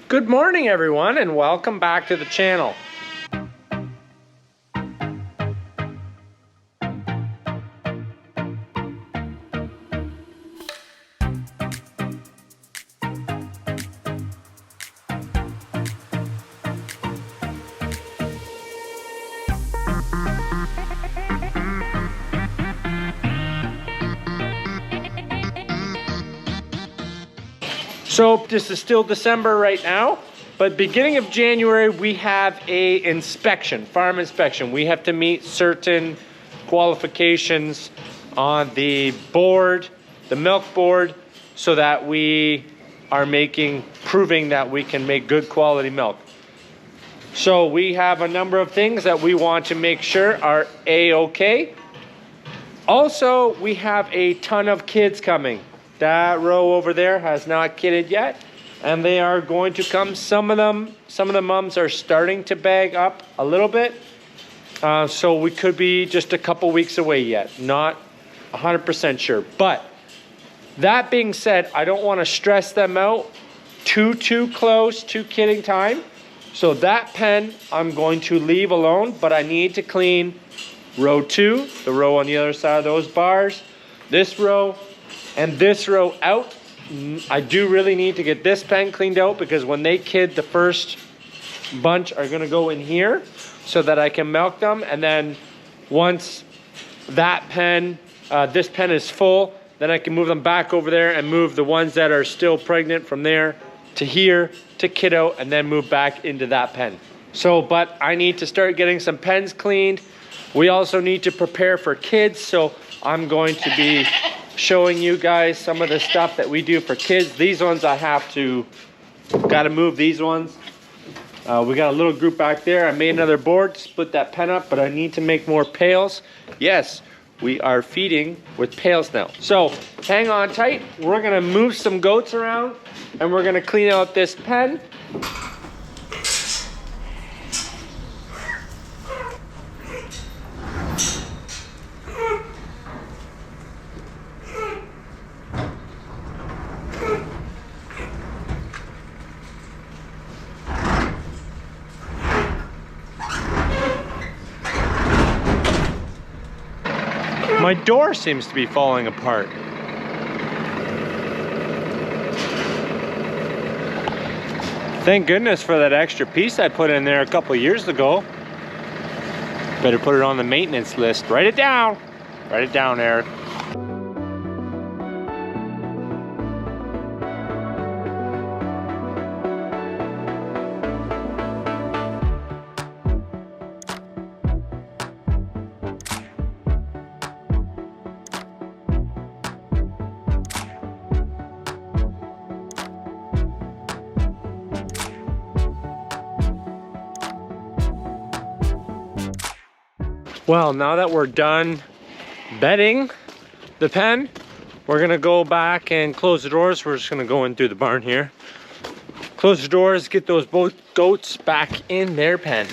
Good morning everyone and welcome back to the channel. So this is still December right now, but beginning of January we have a inspection, farm inspection. We have to meet certain qualifications on the board, the milk board, so that we are proving that we can make good quality milk. So we have a number of things that we want to make sure are A-okay. Also, we have a ton of kids coming. That row over there has not kidded yet, and they are going to come. Some of the mums are starting to bag up a little bit, so we could be just a couple weeks away yet. Not 100% sure. But that being said, I don't want to stress them out too close to kidding time. So that pen I'm going to leave alone, but I need to clean row 2, the row on the other side of those bars, this row, and this row out. I do really need to get this pen cleaned out because when they kid, the first bunch are gonna go in here so that I can milk them. And then once that pen, this pen is full, then I can move them back over there and move the ones that are still pregnant from there to here to kid out and then move back into that pen. So, but I need to start getting some pens cleaned. We also need to prepare for kids. So I'm going to be showing you guys some of the stuff that we do for kids. These ones I have to, gotta move these ones. We got a little group back there. I made another board to split that pen up, but I need to make more pails. Yes, we are feeding with pails now. So hang on tight. We're gonna move some goats around and we're gonna clean out this pen. My door seems to be falling apart. Thank goodness for that extra piece I put in there a couple years ago. Better put it on the maintenance list. Write it down. Write it down, Eric. Well, now that we're done bedding the pen, we're gonna go back and close the doors. We're just gonna go in through the barn here. Close the doors, get those both goats back in their pen.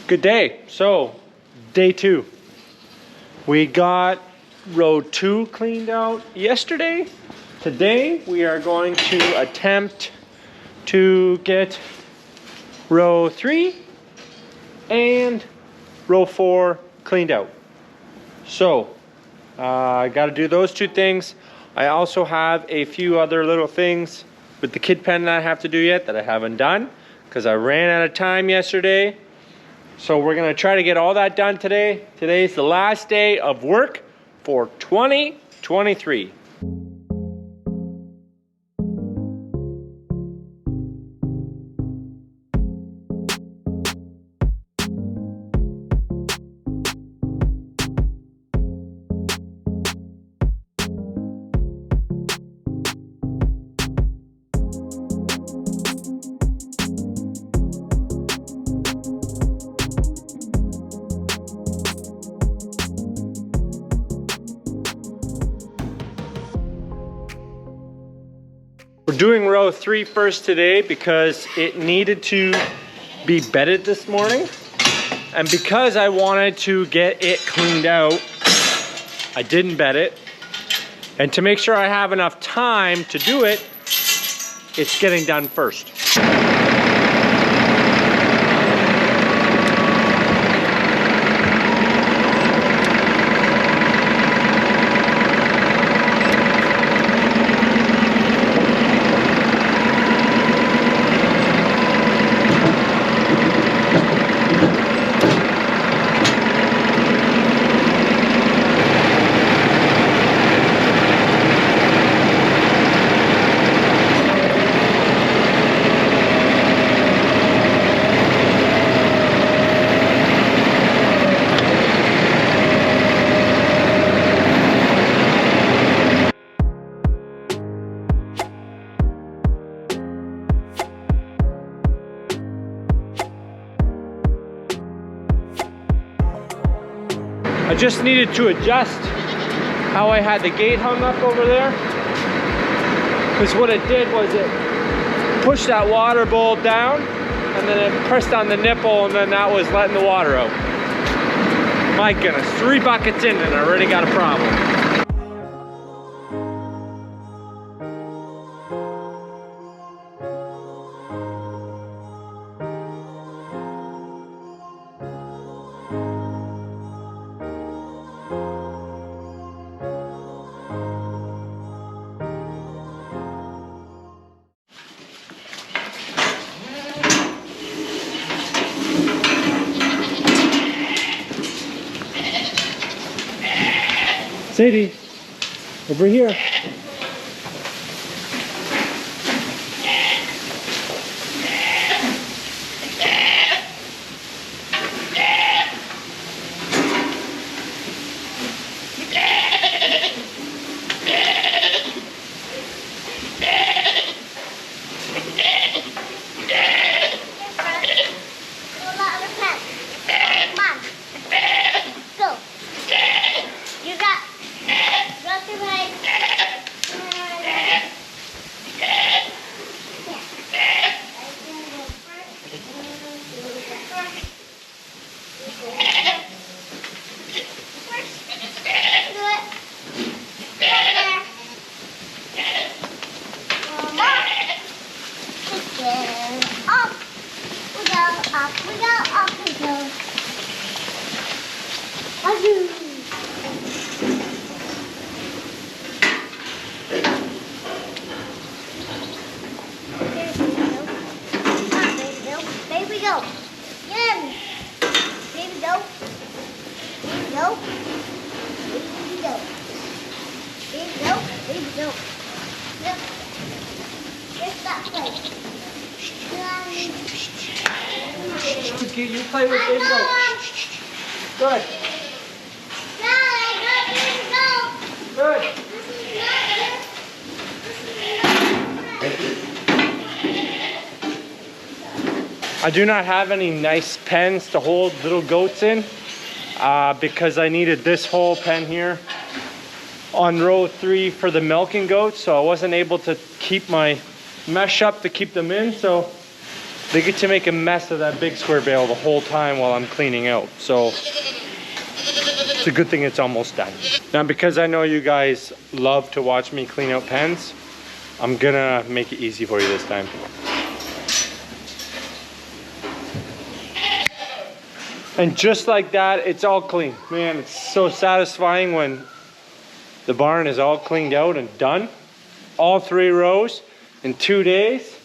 Good day. So, day 2. We got row 2 cleaned out yesterday. Today, we are going to attempt to get row 3 and row 4 cleaned out. So, I got to do those 2 things. I also have a few other little things with the kid pen that I have to do yet that I haven't done because I ran out of time yesterday. So we're gonna try to get all that done today. Today's the last day of work for 2023. We're doing row 3 first today because it needed to be bedded this morning. And because I wanted to get it cleaned out, I didn't bed it. And to make sure I have enough time to do it, it's getting done first. I just needed to adjust how I had the gate hung up over there. Because what it did was it pushed that water bowl down and then it pressed on the nipple and then that was letting the water out. My goodness, 3 buckets in and I already got a problem. Sadie, over here. You play with Baby Goat. Good. Good. I do not have any nice pens to hold little goats in because I needed this whole pen here on row 3 for the milking goats, so I wasn't able to keep my mesh up to keep them in, so they get to make a mess of that big square bale the whole time while I'm cleaning out. So it's a good thing it's almost done. Now, because I know you guys love to watch me clean out pens, I'm gonna make it easy for you this time. And just like that, it's all clean. Man, it's so satisfying when the barn is all cleaned out and done. All 3 rows in 2 days.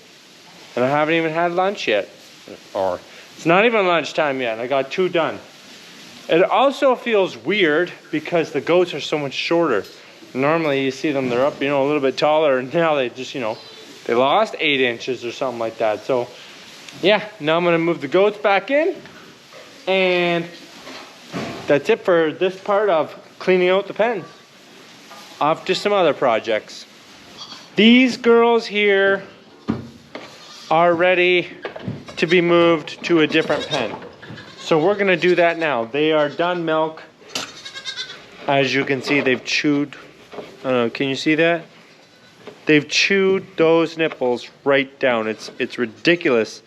And I haven't even had lunch yet. Or it's not even lunchtime yet. I got 2 done. It also feels weird because the goats are so much shorter. Normally you see them, they're up, a little bit taller, and now they just, they lost 8 inches or something like that. So yeah, now I'm gonna move the goats back in. And that's it for this part of cleaning out the pens. Off to some other projects. These girls here are ready to be moved to a different pen. So we're gonna do that now. They are done milk. As you can see, they've chewed. Can you see that? They've chewed those nipples right down. It's ridiculous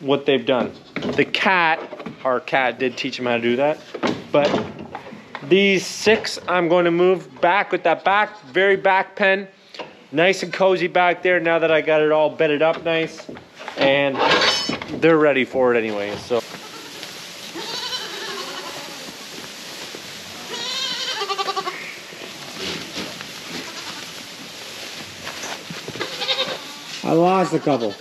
what they've done. The cat, our cat did teach him how to do that, but these 6 I'm going to move back with that very back pen. Nice and cozy back there now that I got it all bedded up nice, and they're ready for it anyway. So I lost a couple.